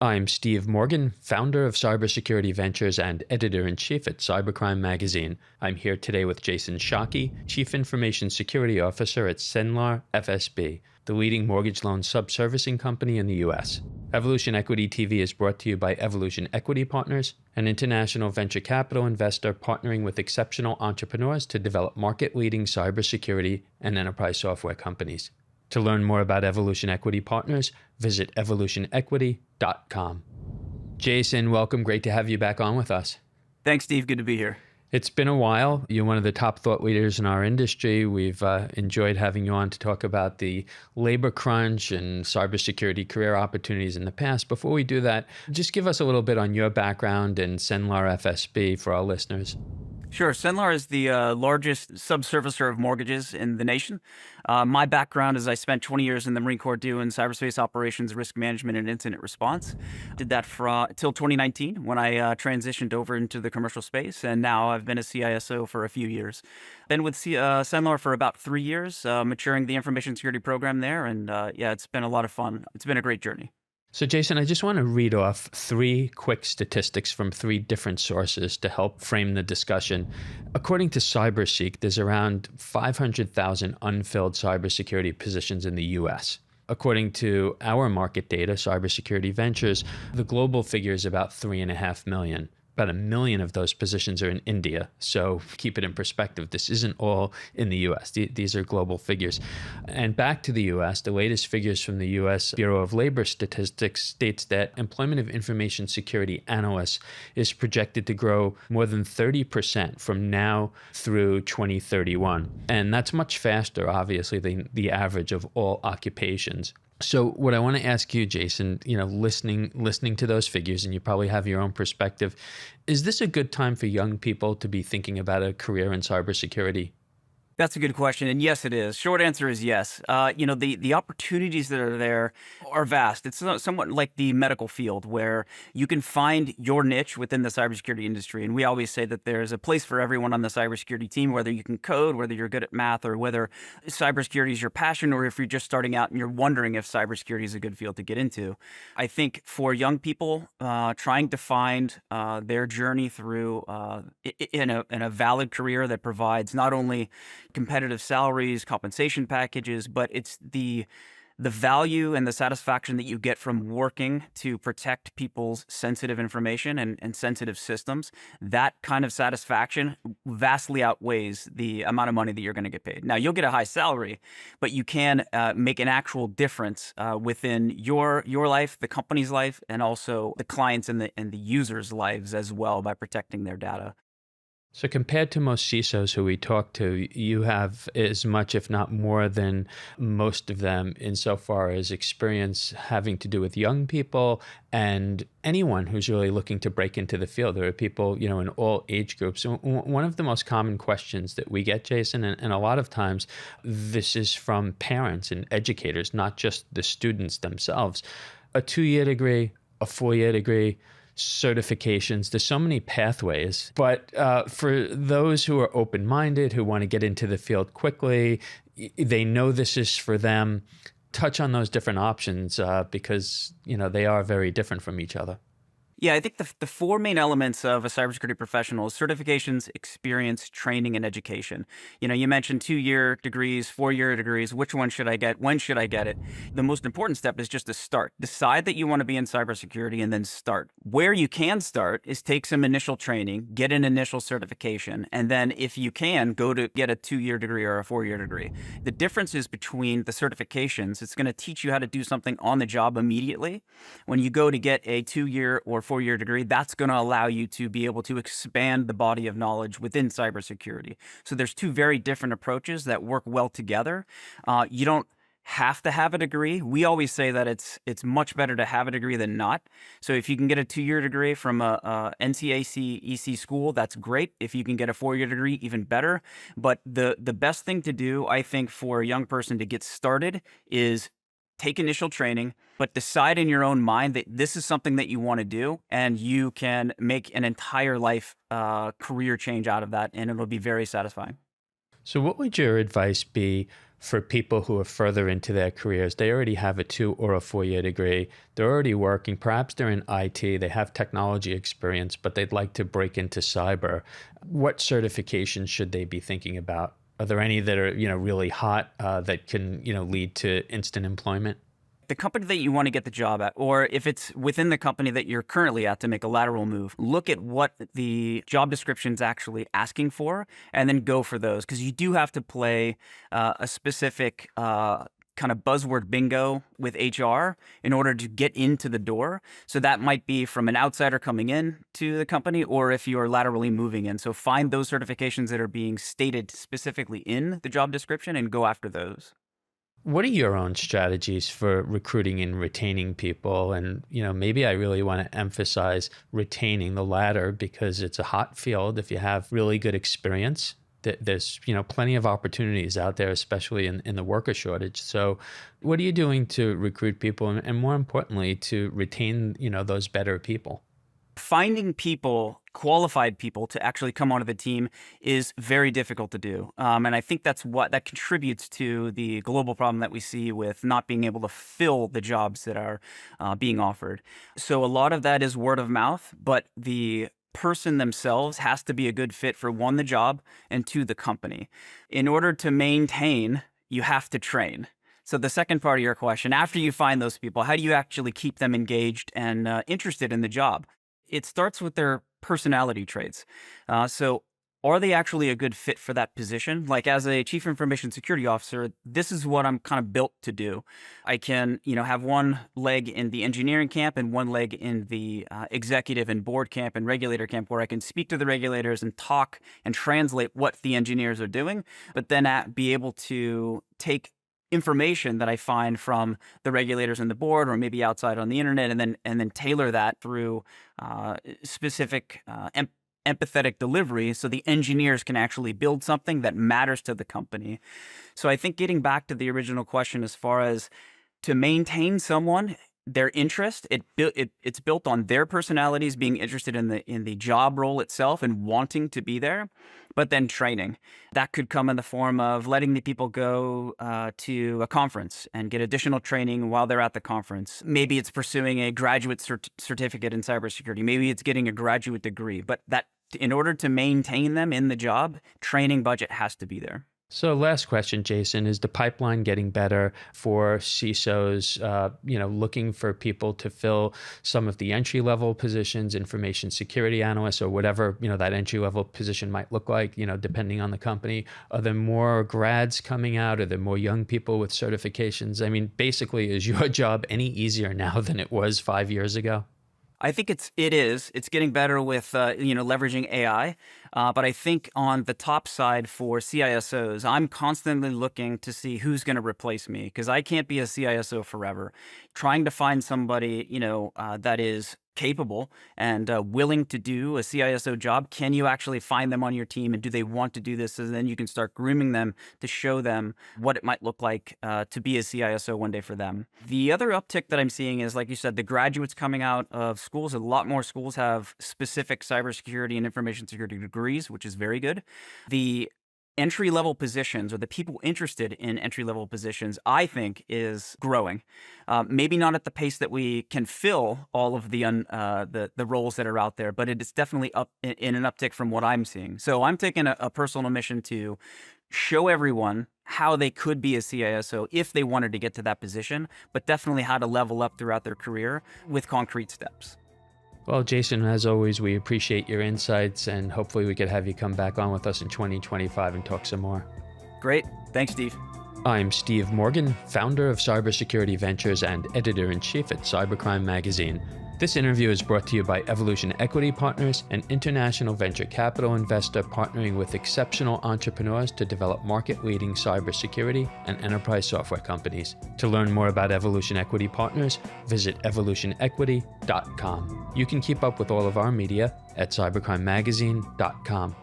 I'm Steve Morgan, founder of Cybersecurity Ventures and editor-in-chief at Cybercrime magazine. I'm here today with Jason Shockey, Chief Information Security Officer at Cenlar FSB, the leading mortgage loan subservicing company in the U.S. Evolution Equity TV is brought to you by Evolution Equity Partners, an international venture capital investor partnering with exceptional entrepreneurs to develop market-leading cybersecurity and enterprise software companies. To learn more about Evolution Equity Partners, visit evolutionequity.com. Jason, welcome. Great to have you back on with us. Thanks, Steve. Good to be here. It's been a while. You're one of the top thought leaders in our industry. We've enjoyed having you on to talk about the labor crunch and cybersecurity career opportunities in the past. Before we do that, just give us a little bit on your background and Cenlar FSB for our listeners. Sure. Cenlar is the largest subservicer of mortgages in the nation. My background is I spent 20 years in the Marine Corps doing cyberspace operations, risk management, and incident response. Did that till 2019 when I transitioned over into the commercial space, and now I've been a CISO for a few years. Been with Cenlar for about 3 years, maturing the information security program there, and it's been a lot of fun. It's been a great journey. So Jason, I just want to read off 3 quick statistics from 3 different sources to help frame the discussion. According to CyberSeek, there's around 500,000 unfilled cybersecurity positions in the US. According to our market data, Cybersecurity Ventures, the global figure is about 3.5 million. About 1 million of those positions are in India. So keep it in perspective. This isn't all in the US. These are global figures. And back to the US, the latest figures from the US Bureau of Labor Statistics states that employment of information security analysts is projected to grow more than 30% from now through 2031. And that's much faster, obviously, than the average of all occupations. So what I want to ask you, Jason, listening to those figures, and you probably have your own perspective, is this a good time for young people to be thinking about a career in cybersecurity? That's a good question, and yes, it is. Short answer is yes. The opportunities that are there are vast. It's somewhat like the medical field, where you can find your niche within the cybersecurity industry. And we always say that there's a place for everyone on the cybersecurity team, whether you can code, whether you're good at math, or whether cybersecurity is your passion, or if you're just starting out and you're wondering if cybersecurity is a good field to get into. I think for young people trying to find their journey through in a valid career that provides not only competitive salaries, compensation packages, but it's the value and the satisfaction that you get from working to protect people's sensitive information and sensitive systems. That kind of satisfaction vastly outweighs the amount of money that you're going to get paid. Now, you'll get a high salary, but you can make an actual difference within your life, the company's life, and also the clients and the users' lives as well by protecting their data. So compared to most CISOs who we talk to, you have as much, if not more than most of them insofar as experience having to do with young people and anyone who's really looking to break into the field. There are people, in all age groups. One of the most common questions that we get, Jason, and a lot of times this is from parents and educators, not just the students themselves. A 2-year degree, a 4-year degree, certifications. There's so many pathways, but for those who are open-minded, who want to get into the field quickly, they know this is for them. Touch on those different options because they are very different from each other. Yeah, I think the 4 main elements of a cybersecurity professional is certifications, experience, training, and education. You mentioned 2-year degrees, 4-year degrees. Which one should I get? When should I get it? The most important step is just to start. Decide that you want to be in cybersecurity and then start. Where you can start is take some initial training, get an initial certification, and then if you can, go to get a 2-year degree or a 4-year degree. The difference is between the certifications. It's going to teach you how to do something on the job immediately. When you go to get a 2-year or 4-year degree, that's going to allow you to be able to expand the body of knowledge within cybersecurity. So there's 2 very different approaches that work well together. You don't have to have a degree. We always say that it's much better to have a degree than not. So if you can get a 2-year degree from a NCAC EC school, that's great. If you can get a 4-year degree, even better. But the best thing to do, I think, for a young person to get started is take initial training, but decide in your own mind that this is something that you want to do, and you can make an entire life career change out of that, and it'll be very satisfying. So what would your advice be for people who are further into their careers. They already have a 2 or a 4-year degree. They're already working. Perhaps they're in IT. They have technology experience, but they'd like to break into cyber. What certifications should they be thinking about? Are there any that are, really hot that can, lead to instant employment? The company that you want to get the job at, or if it's within the company that you're currently at to make a lateral move, look at what the job description's actually asking for and then go for those. Because you do have to play a specific kind of buzzword bingo with HR in order to get into the door. So that might be from an outsider coming in to the company, or if you're laterally moving in. So find those certifications that are being stated specifically in the job description and go after those. What are your own strategies for recruiting and retaining people? And, maybe I really want to emphasize retaining the latter because it's a hot field. If you have really good experience, there's, plenty of opportunities out there, especially in the worker shortage. So what are you doing to recruit people and more importantly, to retain, those better people? Finding people, qualified people to actually come onto the team is very difficult to do. And I think that contributes to the global problem that we see with not being able to fill the jobs that are being offered. So a lot of that is word of mouth, but the person themselves has to be a good fit for, one, the job, and two, the company. In order to maintain, you have to train. So the second part of your question, after you find those people, how do you actually keep them engaged and interested in the job? It starts with their personality traits. So are they actually a good fit for that position? Like as a chief information security officer, this is what I'm kind of built to do. I can, have one leg in the engineering camp and one leg in the executive and board camp and regulator camp, where I can speak to the regulators and talk and translate what the engineers are doing, but then be able to take information that I find from the regulators and the board, or maybe outside on the internet, and then tailor that through specific empathetic delivery, so the engineers can actually build something that matters to the company. So I think getting back to the original question, as far as to maintain someone, their interest, it's built on their personalities being interested in the job role itself and wanting to be there, but then training. That could come in the form of letting the people go to a conference and get additional training while they're at the conference. Maybe it's pursuing a graduate certificate in cybersecurity. Maybe it's getting a graduate degree, but that in order to maintain them in the job, training budget has to be there. So last question, Jason, is the pipeline getting better for CISOs, looking for people to fill some of the entry-level positions, information security analysts, or whatever, that entry-level position might look like, depending on the company? Are there more grads coming out? Are there more young people with certifications? I mean, basically, is your job any easier now than it was 5 years ago? I think it is. It's getting better with leveraging AI. But I think on the top side for CISOs, I'm constantly looking to see who's going to replace me, because I can't be a CISO forever. Trying to find somebody that is capable and willing to do a CISO job. Can you actually find them on your team, and do they want to do this? And then you can start grooming them to show them what it might look like to be a CISO one day for them. The other uptick that I'm seeing is, like you said, the graduates coming out of schools. A lot more schools have specific cybersecurity and information security degrees, which is very good. The entry-level positions, or the people interested in entry-level positions, I think is growing. Maybe not at the pace that we can fill all of the roles that are out there, but it is definitely up in an uptick from what I'm seeing. So I'm taking a personal mission to show everyone how they could be a CISO if they wanted to get to that position, but definitely how to level up throughout their career with concrete steps. Well, Jason, as always, we appreciate your insights, and hopefully we could have you come back on with us in 2025 and talk some more. Great. Thanks, Steve. I'm Steve Morgan, founder of Cybersecurity Ventures and editor-in-chief at Cybercrime magazine. This interview is brought to you by Evolution Equity Partners, an international venture capital investor partnering with exceptional entrepreneurs to develop market-leading cybersecurity and enterprise software companies. To learn more about Evolution Equity Partners, visit evolutionequity.com. You can keep up with all of our media at cybercrimemagazine.com.